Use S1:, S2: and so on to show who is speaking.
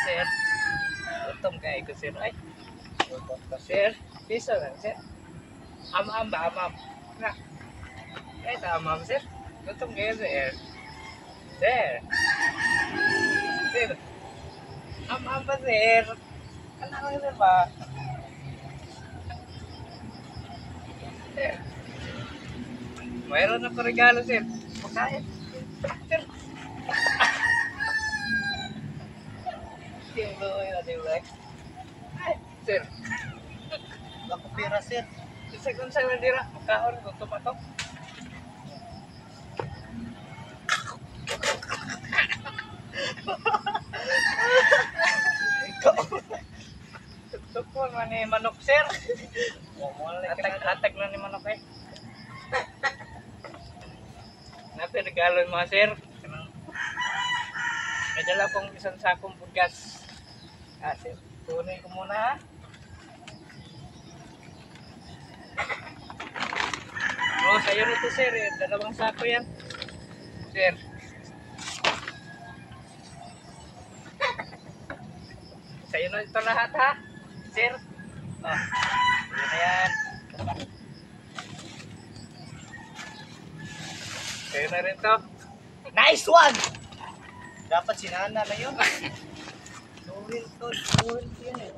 S1: sir. Gutom kayo ko, sir. Ay, sir. Piso lang, sir. Amam ba, amam? Na. Ay, amam, sir. Gutom kayo, sir. Sir. Sir. Amam ba, sir? Ano ko, sir ba? Sir. Mayroon na pa regalo, sir. Pagkain. Sir. Yung buhay na, di ba? Ay, sir.
S2: Ako pera, sir.
S1: Isa kung sa'yo dira. Makaon ko tumatok. Ikaw. Tuktok po man ni manok, sir. Atak na ni manok eh. Napirigalo yung mga sir. May dala kong isang sakong bugas. Sir, tunay ko muna ha. Oh, sa'yo nito sir eh. Dalawang sako yan. Sir. Sa'yo na ito lahat ha. Sir. Oh, yun na yan. Sa'yo na rin to.
S2: Nice one! Dapat sinana na yun. Sorry to, yun eh.